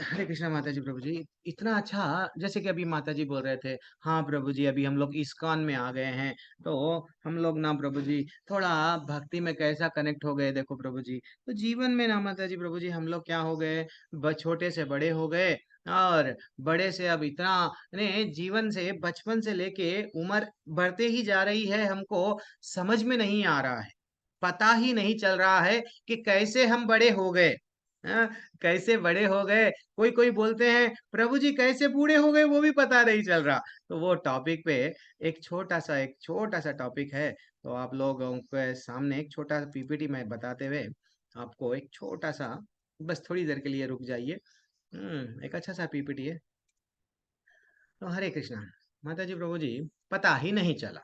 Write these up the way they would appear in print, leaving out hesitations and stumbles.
हरे कृष्णा माता जी, प्रभु जी। इतना अच्छा, जैसे कि अभी माता जी बोल रहे थे, हाँ प्रभु जी, अभी हम लोग इस्कॉन में आ गए हैं, तो हम लोग ना प्रभु जी थोड़ा भक्ति में कैसा कनेक्ट हो गए, देखो प्रभु जी। तो जीवन में ना माता जी, प्रभु जी, हम लोग क्या हो गए, छोटे से बड़े हो गए, और बड़े से अब इतना ने जीवन से, बचपन से लेके उम्र बढ़ते ही जा रही है, हमको समझ में नहीं आ रहा है, पता ही नहीं चल रहा है कि कैसे हम बड़े हो गए। हाँ, कैसे बड़े हो गए। कोई कोई बोलते हैं प्रभु जी कैसे बूढ़े हो गए, वो भी पता नहीं चल रहा। तो वो टॉपिक पे एक छोटा सा टॉपिक है। तो आप लोगों के सामने एक छोटा सा पीपीटी में बताते हुए आपको एक छोटा सा, बस थोड़ी देर के लिए रुक जाइए। एक अच्छा सा पीपीटी है। तो हरे कृष्णा माता जी, प्रभु जी, पता ही नहीं चला,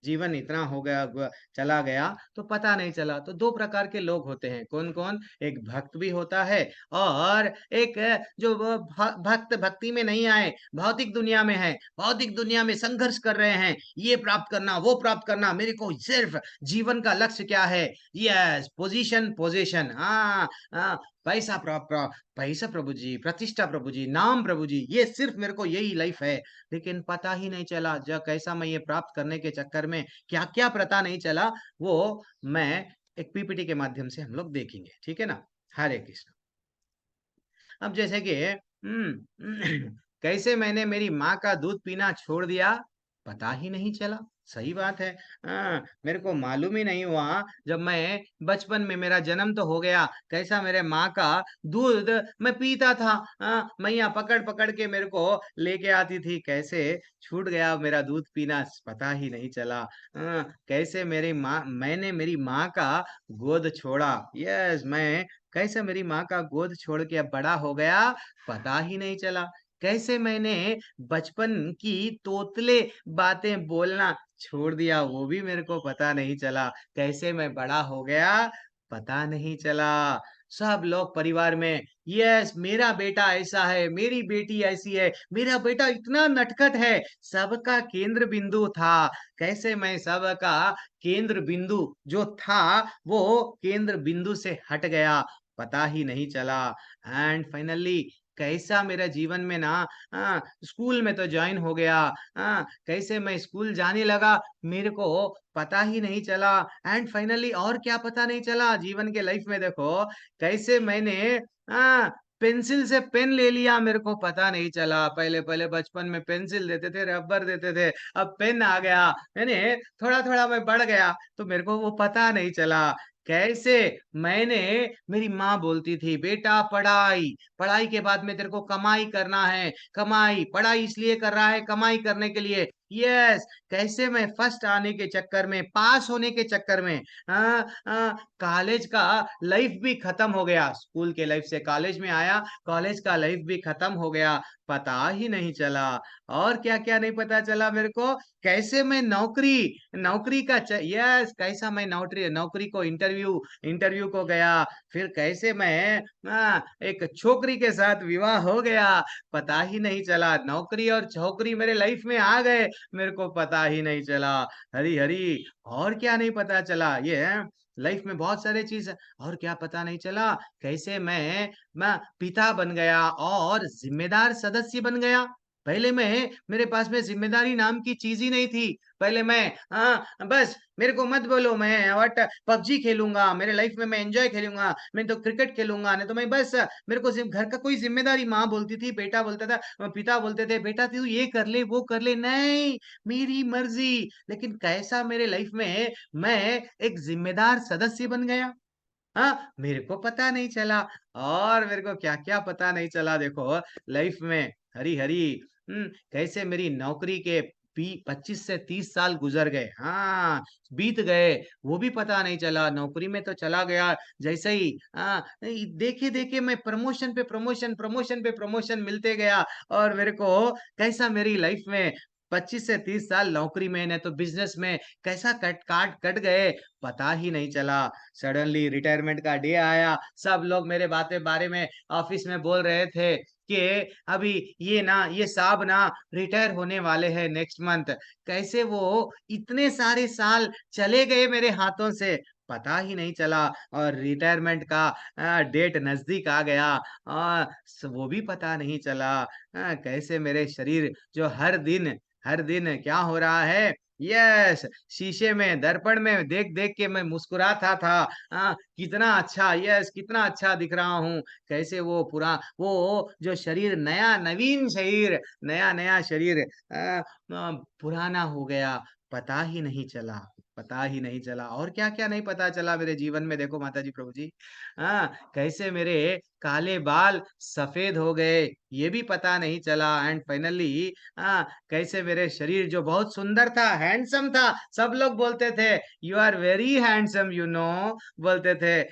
जीवन इतना हो गया, चला गया तो पता नहीं चला। तो दो प्रकार के लोग होते हैं, कौन कौन? एक भक्त भी होता है, और एक जो वो भक्त भक्ति में नहीं आए, भौतिक दुनिया में है, भौतिक दुनिया में संघर्ष कर रहे हैं, ये प्राप्त करना, वो प्राप्त करना, मेरे को सिर्फ जीवन का लक्ष्य क्या है? यस, पोजीशन, पोजीशन, हाँ हाँ, पैसा प्राप्त, पैसा प्रभु जी, प्रतिष्ठा प्रभु जी, नाम प्रभु जी, ये सिर्फ मेरे को यही लाइफ है। लेकिन पता ही नहीं चला जब कैसा मैं ये प्राप्त करने के चक्कर में क्या-क्या पता नहीं चला, वो मैं एक पीपीटी के माध्यम से हम लोग देखेंगे, ठीक है ना? हरे कृष्ण। अब जैसे कि कैसे मैंने मेरी माँ का दूध पीना छोड़ दिया, पता ही नहीं चला। सही बात है। मेरे को मालूम ही नहीं हुआ, जब मैं बचपन में, मेरा जन्म तो हो गया, कैसा मेरे माँ का दूध मैं पीता था। मैया पकड़-पकड़ के मेरे को लेके आती थी, कैसे छूट गया मेरा दूध पीना, पता ही नहीं चला। कैसे मैंने मेरी माँ का गोद छोड़ा। यस, मैं कैसे मेरी माँ का गोद छोड़ के अब बड़ा हो गया, पता ही नहीं चला। कैसे मैंने बचपन की तोतले बातें बोलना छोड़ दिया, वो भी मेरे को पता नहीं चला। कैसे मैं बड़ा हो गया, पता नहीं चला। सब लोग परिवार में, यस मेरा बेटा ऐसा है, मेरी बेटी ऐसी है, मेरा बेटा इतना नटखट है, सबका केंद्र बिंदु था। कैसे मैं सबका केंद्र बिंदु जो था, वो केंद्र बिंदु से हट गया, पता ही नहीं चला। एंड फाइनली कैसा मेरा जीवन में ना, स्कूल में तो जॉइन हो गया। कैसे मैं स्कूल जाने लगा, मेरे को पता ही नहीं चला। एंड फाइनली और क्या पता नहीं चला जीवन के लाइफ में, देखो कैसे मैंने हाँ, पेंसिल से पेन ले लिया, मेरे को पता नहीं चला। पहले पहले बचपन में पेंसिल देते थे, रबर देते थे, अब पेन आ गया। यानी थोड़ा थोड़ा मैं बढ़ गया, तो मेरे को वो पता नहीं चला। कैसे मैंने, मेरी माँ बोलती थी बेटा पढ़ाई, पढ़ाई के बाद में तेरे को कमाई करना है, कमाई, पढ़ाई इसलिए कर रहा है कमाई करने के लिए। यस, कैसे मैं फर्स्ट आने के चक्कर में, पास होने के चक्कर में, कॉलेज का लाइफ भी खत्म हो गया। स्कूल के लाइफ से कॉलेज में आया, कॉलेज का लाइफ भी खत्म हो गया, पता ही नहीं चला। और क्या-क्या नहीं पता चला मेरे को। कैसे मैं नौकरी, नौकरी का यस, कैसा मैं नौकरी नौकरी को इंटरव्यू इंटरव्यू को गया। फिर कैसे मैं एक छोकरी के साथ विवाह हो गया, पता ही नहीं चला। नौकरी और छोकरी मेरे लाइफ में आ गए, मेरे को पता ही नहीं चला। हरी हरी, और क्या नहीं पता चला, ये है लाइफ में बहुत सारे चीज। और क्या पता नहीं चला, कैसे मैं पिता बन गया और जिम्मेदार सदस्य बन गया। पहले मैं, मेरे पास में जिम्मेदारी नाम की चीज ही नहीं थी। पहले मैं, बस मेरे को मत बोलो, मैं व्हाट पबजी खेलूंगा, मेरे लाइफ में मैं एंजॉय खेलूंगा, मैं तो क्रिकेट खेलूंगा, नहीं तो मैं बस, मेरे को सिर्फ घर का कोई जिम्मेदारी, माँ बोलती थी, बेटा बोलता था, पिता बोलते थे बेटा तू ये कर ले, वो कर ले, नहीं मेरी मर्जी। लेकिन कैसा मेरे लाइफ में मैं एक जिम्मेदार सदस्य बन गया, मेरे को पता नहीं चला। और मेरे को क्या-क्या पता नहीं चला, देखो लाइफ में। हरी हरी, कैसे मेरी नौकरी के 25 से 30 साल गुजर गए, बीत गए, वो भी पता नहीं चला। नौकरी में तो चला गया, जैसे ही देखे देखे मैं प्रमोशन पे प्रमोशन, प्रमोशन पे प्रमोशन मिलते गया। और मेरे को कैसा मेरी लाइफ में 25 से 30 साल नौकरी में, नहीं तो बिजनेस में, कैसा कट गए, पता ही नहीं चला। सडनली रिटायरमेंट का डे आया, सब लोग मेरे बातें बारे में ऑफिस में बोल रहे थे कि अभी ये साहब ना रिटायर होने वाले हैं नेक्स्ट मंथ। कैसे वो इतने सारे साल चले गए मेरे हाथों से, पता ही नहीं चला और रिटायरमेंट का डेट नज़दीक आ गया वो भी पता नहीं चला। कैसे मेरे शरीर जो हर दिन क्या हो रहा है? यस, शीशे में, दर्पण में देख-देख के मैं मुस्कुराता था। कितना अच्छा यस, कितना अच्छा दिख रहा हूँ। कैसे वो जो शरीर नया-नया शरीर पुराना हो गया, पता ही नहीं चला पता ही नहीं चला और क्या-क्या नहीं पता चला मेरे जीवन में देखो माताजी, प्रभु जी। कैसे मेरे काले बाल सफ़ेद हो गए, ये भी पता नहीं चला एंड फाइनली कैसे मेरे शरीर जो बहुत सुंदर था, हैंडसम था, सब लोग बोलते थे, "you are very handsome you know" बोलते थे।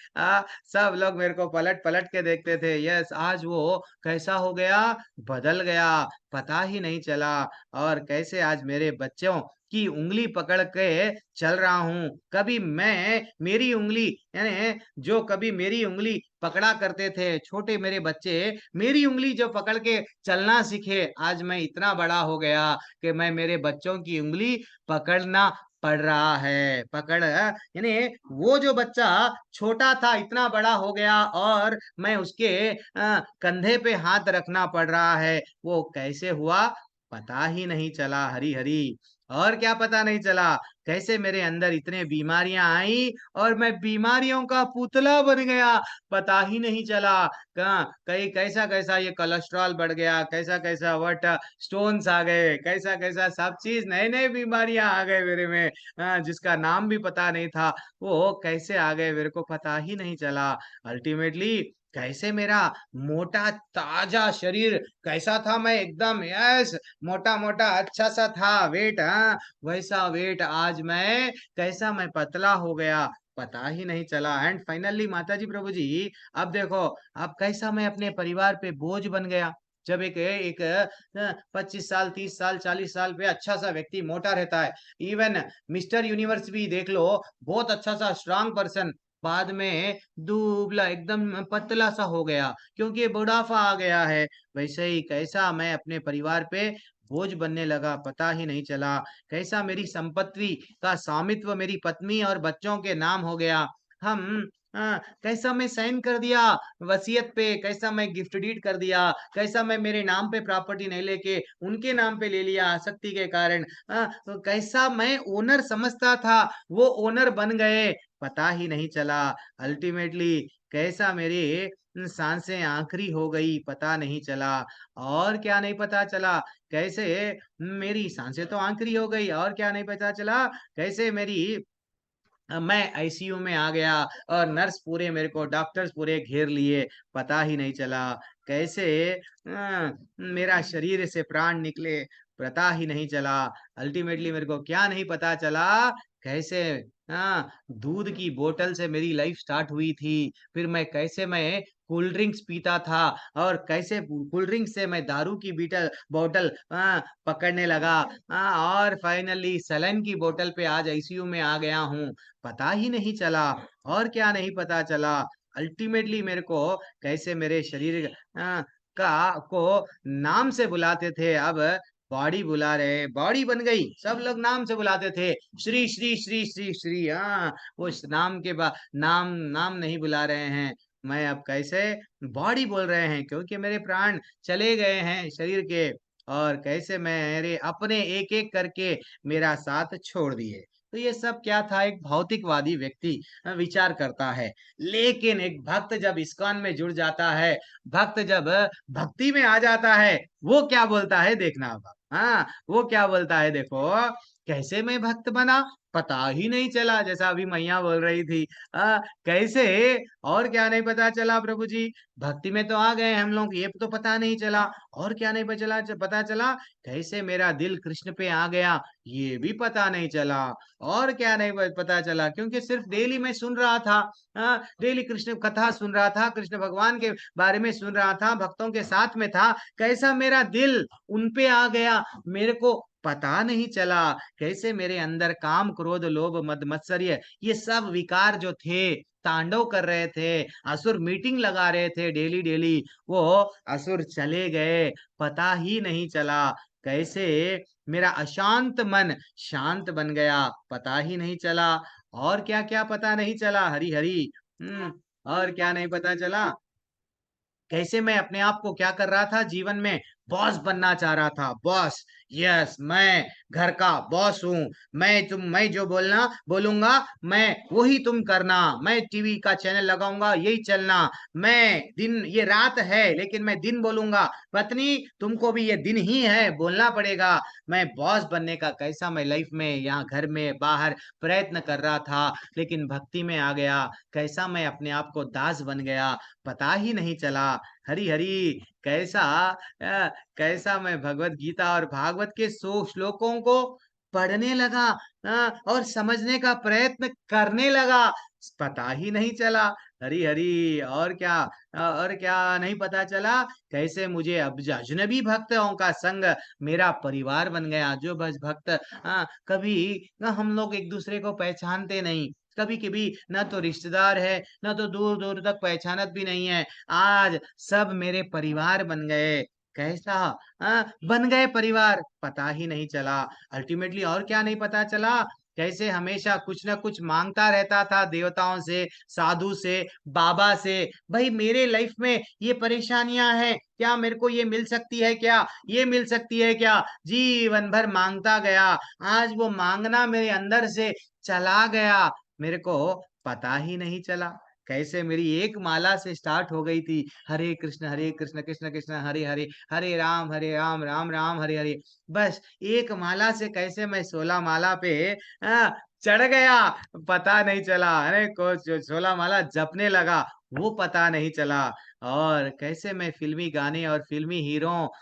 सब लोग मेरे को पलट-पलट के देखते थे। यस, आज वो कैसा हो गया, बदल गया, पता ही नहीं चला और कैसे आज मेरे बच्चों की उँगली पकड़ के चल रहा हूँ। कभी मैं मेरी उँगली यानी जो कभी मेरी उँगली पकड़ा करते थे, छोटे मेरे बच्चे मेरी उँगली जो पकड़ के चलना सीखे, आज मैं इतना बड़ा हो गया कि मैं मेरे बच्चों की उँगली पकड़ना पड़ रहा है। यानी वो जो बच्चा छोटा था, इतना बड़ा हो गया और मैं उसके कंधे पे हाथ रखना पड़ रहा है। वो कैसे हुआ? पता ही नहीं चला हरी-हरी। और क्या पता नहीं चला, कैसे मेरे अंदर इतने बीमारियाँ आई और मैं बीमारियों का पुतला बन गया, पता ही नहीं चला। कहीं कैसा-कैसा ये कोलेस्ट्रॉल बढ़ गया, कैसा-कैसा व्हाट स्टोन्स आ गए, कैसा-कैसा सब चीज़ नए-नए बीमारियाँ आ गए मेरे में जिसका नाम भी पता नहीं था, वो कैसे आ गए मेरे को पता ही नहीं चला। अल्टीमेटली कैसे मेरा मोटा ताज़ा शरीर कैसा था मैं एकदम यस मोटा-मोटा अच्छा-सा था वेट वैसा वेट आज कैसा मैं पतला हो गया, पता ही नहीं चला एंड फाइनली माताजी प्रभु जी, अब देखो, अब कैसा मैं अपने परिवार पे बोझ बन गया। जब एक एक 25 साल, 30 साल, 40 साल पे अच्छा-सा व्यक्ति मोटा रहता है, इवन मिस्टर यूनिवर्स भी देख लो, बहुत अच्छा-सा स्ट्रॉन्ग पर्सन, बाद में दुबला एकदम पतला-सा हो गया, क्योंकि बुढ़ापा आ गया है। वैसे ही कैसा मैं अपने परिवार पे बोझ बनने लगा, पता ही नहीं चला। कैसा मेरी संपत्ति का स्वामित्व मेरी पत्नी और बच्चों के नाम हो गया। हम कैसा मैं साइन कर दिया वसीयत पे, कैसा मैं गिफ्ट डीड कर दिया, कैसा मैं मेरे नाम पे प्रॉपर्टी नहीं लेके उनके नाम पे ले लिया आसक्ति के कारण। तो कैसा मैं ओनर समझता था, वो ओनर बन गए, पता ही नहीं चला। अल्टीमेटली कैसा मेरी साँसें आखिरी हो गई, पता नहीं चला और क्या नहीं पता चला, कैसे मेरी साँसें तो आखिरी हो गई और क्या नहीं पता चला, कैसे मैं आईसीयू में आ गया और नर्स पूरे मेरे को डॉक्टर्स पूरे घेर लिए, पता ही नहीं चला। कैसे मेरा शरीर से प्राण निकले, पता ही नहीं चला। अल्टीमेटली मेरे को क्या नहीं पता चला, कैसे दूध की बोतल से मेरी लाइफ स्टार्ट हुई थी। फिर मैं कोल्ड ड्रिंक्स पीता था और कैसे कोल्ड ड्रिंक से मैं दारू की बीटल बॉटल पकड़ने लगा और फाइनली सलाइन की बोतल पे आज आईसीयू में आ गया हूँ। पता ही नहीं चला और क्या नहीं पता चला। अल्टीमेटली मेरे को कैसे मेरे शरीर को नाम से बुलाते थे, अब बॉडी बुला रहे हैं, बॉडी बन गई। सब लोग नाम से बुलाते थे, श्री, श्री, श्री, श्री, श्री उस नाम के बा नाम नाम नहीं बुला रहे हैं। मैं अब कैसे बॉडी बोल रहे हैं क्योंकि मेरे प्राण चले गए हैं शरीर के और कैसे मेरे अपने एक-एक करके मेरा साथ छोड़ दिए। तो ये सब क्या था एक भौतिकवादी व्यक्ति विचार करता है। लेकिन एक भक्त जब इस्कॉन में जुड़ जाता है, भक्त जब भक्ति में आ जाता है, वो क्या बोलता है देखना अब। वो क्या बोलता है देखो, कैसे मैं भक्त बना? पता ही नहीं चला जैसा अभी मैया बोल रही थी। कैसे और क्या नहीं पता चला प्रभु जी? भक्ति में तो आ गए हम लोग, ये तो पता नहीं चला और क्या नहीं पता चला कैसे मेरा दिल कृष्ण पे आ गया, ये भी पता नहीं चला और क्या नहीं पता चला क्योंकि सिर्फ डेली मैं सुन रहा था डेली कृष्ण कथा सुन रहा था, कृष्ण भगवान के बारे में सुन रहा था, भक्तों के साथ में था, कैसा मेरा दिल उन पे आ गया, मेरे को पता नहीं चला, कैसे मेरे अंदर काम, क्रोध, लोभ, मद मत्सर्य ये सब विकार जो थे, तांडव कर रहे थे, असुर मीटिंग लगा रहे थे डेली-डेली, वो असुर चले गए, पता ही नहीं चला। कैसे मेरा अशांत मन शांत बन गया, पता ही नहीं चला और क्या-क्या पता नहीं चला, हरी हरी। और क्या नहीं पता चला, कैसे मैं अपने आप को क्या कर रहा था जीवन में, बॉस बनना चाह रहा था, बॉस। यस, मैं घर का बॉस हूँ। मैं जो बोलूँगा, मैं वही तुम करना। मैं टीवी का चैनल लगाऊँगा, यही चलना। ये रात है लेकिन मैं दिन बोलूँगा। पत्नी, तुमको भी ये दिन ही है, बोलना पड़ेगा। मैं बॉस बनने का कैसा मैं लाइफ में, यहाँ घर में, बाहर प्रयत्न कर रहा था, लेकिन भक्ति में आ गया। कैसा मैं अपने आप को दास बन गया, पता ही नहीं चला। हरि हरि, कैसा मैं भगवत गीता और भागवत के 100 श्लोकों को पढ़ने लगा, और समझने का प्रयत्न करने लगा, पता ही नहीं चला। हरि हरि, और क्या नहीं पता चला, कैसे मुझे अब अजनबी भक्तों का संग मेरा परिवार बन गया। जो बस भक्त, कभी ना हम लोग एक दूसरे को पहचानते नहीं, कभी-कभी ना तो रिश्तेदार है, ना तो दूर-दूर तक पहचानत भी नहीं है। आज सब मेरे परिवार बन गए। कैसा बन गए परिवार, पता ही नहीं चला। अल्टीमेटली और क्या नहीं पता चला, कैसे हमेशा कुछ न कुछ माँगता रहता था देवताओं से, साधु से, बाबा से। भई मेरे लाइफ में ये परेशानियाँ हैं, क्या मेरे को ये मिल सकती है क्या? ये मिल सकती है क्या? जीवन भर माँगता गया। आज वो माँगना मेरे अंदर से चला गया, मेरे को पता ही नहीं चला। कैसे मेरी एक माला से स्टार्ट हो गई थी, हरे कृष्ण, कृष्ण कृष्ण, हरे हरे, हरे राम, राम राम, हरे हरे। बस एक माला से कैसे मैं 16 माला पे चढ़ गया, पता नहीं चला। अरे को जो 16 माला जपने लगा, वो पता नहीं चला। और कैसे मैं फ़िल्मी गाने और फ़िल्मी हीरो,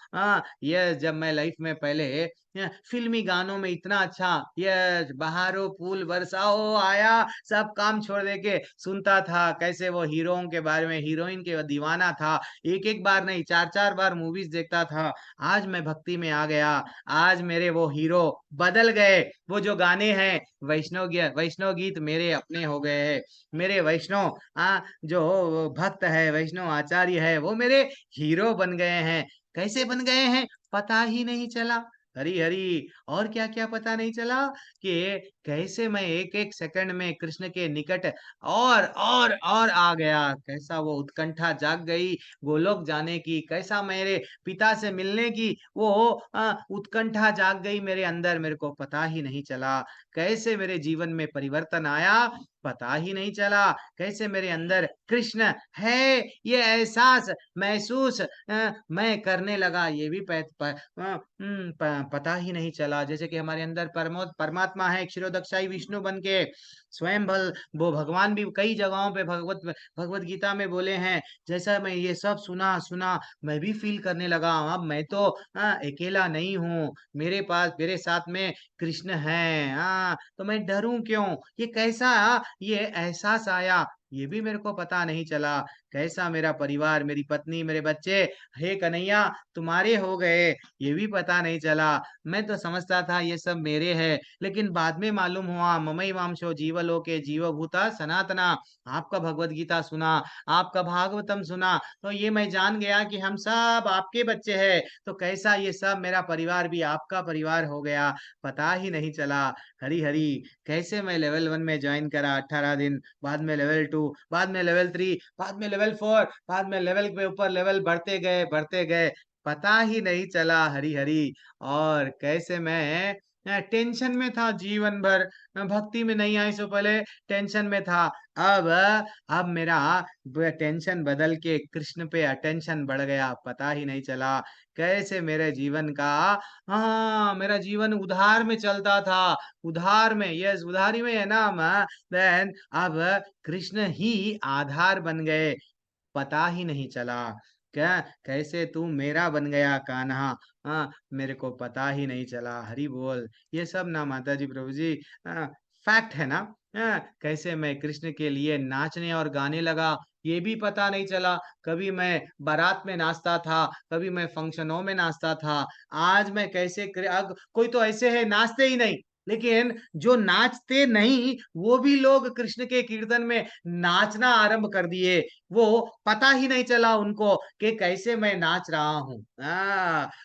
ये जब मैं लाइफ़ में पहले फ़िल्मी गानों में इतना अच्छा, यस बहारो फूल बरसाओ आया, सब काम छोड़ दे के सुनता था। कैसे वो हीरोओं के बारे में, हीरोइन के दीवाना था। एक-एक बार नहीं, 4-4 बार मूवीज़ देखता था। आज मैं भक्ति में आ गया। आज मेरे वो हीरो बदल गए। वो जो गाने हैं, वैष्णव गीत मेरे अपने हो गए हैं। मेरे वैष्णव जो भक्त है, वैष्णव आचार्य है, वो मेरे हीरो बन गए हैं। कैसे बन गए हैं? पता ही नहीं चला। हरि हरि, और क्या-क्या पता नहीं चला, कि कैसे मैं एक-एक सेकंड में कृष्ण के निकट और आ गया। कैसा वो उत्कंठा जाग गई गोलोक जाने की, कैसा मेरे पिता से मिलने की वो उत्कंठा जाग गई मेरे अंदर, मेरे को पता ही नहीं चला। कैसे मेरे जीवन में परिवर्तन आया, पता ही नहीं चला। कैसे मेरे अंदर कृष्ण है, ये एहसास महसूस मैं करने लगा, ये भी पता ही नहीं चला। जैसे कि हमारे अंदर परमात्मा है, क्षीरोदक्षाई विष्णु बन के स्वयं वो भगवान भी कई जगहों पे भगवत गीता में बोले हैं। जैसा मैं ये सब सुना, मैं भी फ़ील करने लगा, अब मैं तो अकेला नहीं हूँ, मेरे पास मेरे साथ में कृष्ण हैं, तो मैं डरूँ क्यों? ये कैसा ये एहसास आया, ये भी मेरे को पता नहीं चला। कैसा मेरा परिवार, मेरी पत्नी, मेरे बच्चे, हे कन्हैया तुम्हारे हो गए, ये भी पता नहीं चला। मैं तो समझता था ये सब मेरे हैं, लेकिन बाद में मालूम हुआ ममैवांशो जीवलोके जीवभूता सनातना। आपका भगवत गीता सुना, आपका भागवतम सुना, तो ये मैं जान गया कि हम सब आपके बच्चे हैं। तो कैसा ये सब मेरा परिवार भी आपका परिवार हो गया, पता ही नहीं चला। हरि हरि, कैसे मैं लेवल 1 में जॉइन करा 18 दिन, बाद में लेवल 2, बाद में लेवल 3, बाद में लेवल 4, बाद में लेवल के ऊपर लेवल बढ़ते गए, पता ही नहीं चला। हरि हरि, और कैसे मैं टेंशन में था जीवन भर, भक्ति में नहीं आई सो पहले टेंशन में था। अब अब मेरा टेंशन बदल के कृष्ण पे अटेंशन बढ़ गया, पता ही नहीं चला। कैसे मेरे जीवन का, मेरा जीवन उधार में चलता था, उधार में, यस उधारी में है नाम, देन अब कृष्ण ही आधार बन गए, पता ही नहीं चला। क्या कैसे तू मेरा बन गया कान्हा, मेरे को पता ही नहीं चला। हरि बोल। ये सब ना माताजी प्रभु जी फैक्ट है ना। कैसे मैं कृष्ण के लिए नाचने और गाने लगा, ये भी पता नहीं चला। कभी मैं बारात में नाचता था, कभी मैं फंक्शनों में नाचता था। आज मैं कैसे कोई तो ऐसे है नाचते ही नहीं, लेकिन जो नाचते नहीं, वो भी लोग कृष्ण के कीर्तन में नाचना आरंभ कर दिए। वो पता ही नहीं चला उनको कि कैसे मैं नाच रहा हूँ।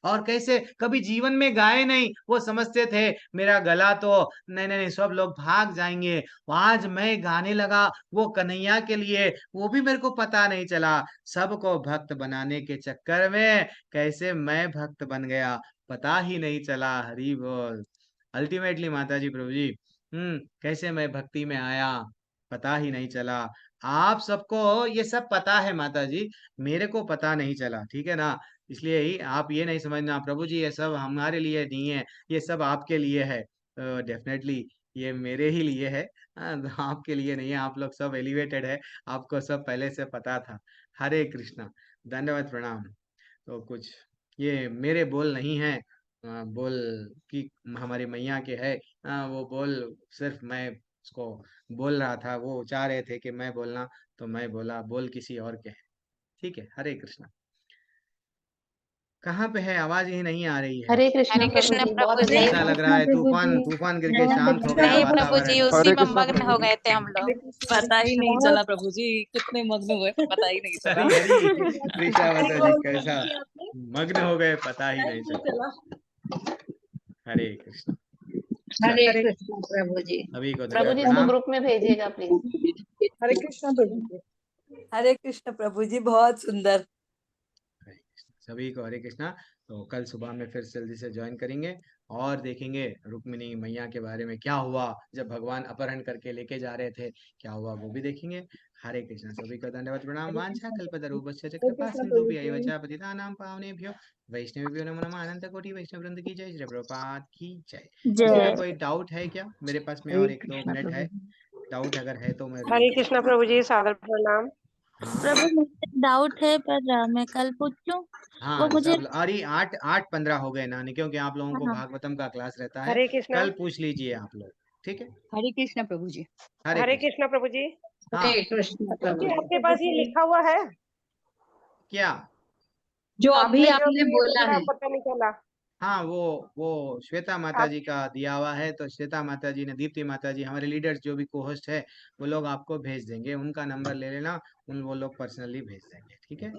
और कैसे कभी जीवन में गाए नहीं, वो समझते थे मेरा गला तो नहीं, नहीं, नहीं सब लोग भाग जाएँगे। आज मैं गाने लगा वो कन्हैया के लिए, वो भी मेरे को पता नहीं चला। सबको भक्त बनाने के चक्कर में कैसे मैं भक्त बन गया, पता ही नहीं चला। हरि बोल। अल्टीमेटली माताजी प्रभु जी, कैसे मैं भक्ति में आया, पता ही नहीं चला। आप सबको ये सब पता है माताजी, मेरे को पता नहीं चला, ठीक है ना? इसलिए ही आप ये नहीं समझना प्रभु जी ये सब हमारे लिए नहीं है, ये सब आपके लिए है। डेफ़िनेटली ये मेरे ही लिए है। आपके लिए नहीं है, आप लोग सब एलिवेटेड है, आपको सब पहले से पता था। हरे कृष्णा, धन्यवाद, प्रणाम। तो कुछ ये मेरे बोल नहीं हैं, बोल की हमारी मैया के है। वो बोल सिर्फ मैं उसको बोल रहा था, वो चाह रहे थे कि मैं बोलना, तो मैं बोला, बोल किसी और के है। ठीक है, हरे कृष्णा। कहाँ पे है? आवाज़ ही नहीं आ रही है। हरे हरे कृष्णा कृष्ण प्रभु जी, प्रभु बहुत जी। ऐसा अच्छा लग रहा है प्रभु तूफ़ान जी। तूफ़ान गिर के जय शांत हो जगन्नाथ गया नहीं प्रभु प्रभु जी, वातावरण। उसी हरे में कृष्णा मग्न प्रभु हो जी। गए थे हम लोग। पता ही नहीं बहुत चला प्रभु जी, कितने मग्न हुए पता ही नहीं चला। हरी हरी प्रीशा सही माता जी बोल रहे कैसा हैं आपने, मग्न हो गए, पता ही पता ही नहीं नहीं चला। चला। हरे कृष्ण। हरे चलिए, कृष्ण प्रभु जी। सभी को प्रभु दंडवत जी इसको प्रणाम। ग्रुप में भेजिएगा प्लीज। हरे कृष्ण प्रभु जी। हरे कृष्ण प्रभु जी, बहुत सुंदर। हरे कृष्ण। सभी को हरे कृष्णा। तो कल सुबह में फिर जल्दी से ज्वाइन करेंगे और देखेंगे रुक्मिणी मैया के बारे में क्या हुआ जब भगवान अपहरण करके लेके जा रहे थे, क्या हुआ वो भी देखेंगे। हरे कृष्णा। सभी को दंडवत प्रणाम। वांछा कल्पतरुभ्य हरे कृपा कृष्ण सिंधु प्रभु भी जी। एवं च पतितानां पावनेभ्यो वैष्णवेभ्यो नमो नमः। अनंत कोटि वैष्णव वृंद की जय। श्री प्रभुपाद की जय। किसी का जय कोई डाउट है क्या? मेरे पास में हरे और 1-2 कृष्ण मिनट प्रभु है। जी। डाउट अगर है तो मैं हरे रिलीज कर कृष्णा दूँ। प्रभु जी, सादर प्रणाम। हाँ, प्रभु मुझे डाउट है पर मैं कल पूछूं। वो हाँ, मुझे सब अरे 8:15 हो गए ना, नहीं क्योंकि आप लोगों को हाँ भागवतम का क्लास रहता है। हरे कृष्णा। कल पूछ लीजिए आप लोग, ठीक है? हरे कृष्ण प्रभु जी। हरे हरे कृष्ण। कृष्णा प्रभु जी। हाँ, हरे कृष्ण प्रभु प्रभु जी, जी। आपके पास ये लिखा हुआ है, क्या? जो अभी आपने जो आपने अभी बोला बोला है, पता नहीं चला। हाँ, वो श्वेता माता आप जी का दिया हुआ है, तो श्वेता माता जी ने, दीप्ति माता जी, हमारे लीडर्स जो भी को-होस्ट है, वो लोग आपको भेज देंगे। उनका नंबर ले लेना, वो लोग पर्सनली भेज देंगे, ठीक है?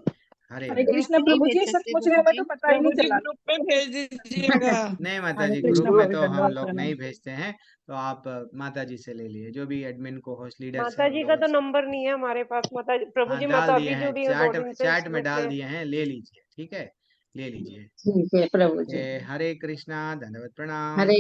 हरे हरे कृष्ण। कृष्ण नहीं प्रभु भेज जी, सकते सचमुच में प्रभु हमें जी। तो पता ही नहीं प्रभु जी चला। ग्रुप में भेज दीजिएगा। नहीं माता हरे जी, कृष्ण ग्रुप बिल्कुल में प्रभु तो जी, हम बहुत लोग प्रणाम। नहीं भेजते हैं, तो आप माता जी से ले लिए, जो भी एडमिन को-होस्ट लीडर्स हैं, माता उन जी का लोगों तो से। नंबर नहीं है हमारे पास। माता जी, प्रभु हाँ, जी मैं तो डाल दिए अभी हैं, जुड़ी हूँ 2 चैट दिन से इस चैट में ग्रुप डाल में। दिए हैं, ले लीजिए, ठीक है? ले लीजिए। ठीक है प्रभु जी। हरे कृष्णा, धन्यवाद, प्रणाम। हरे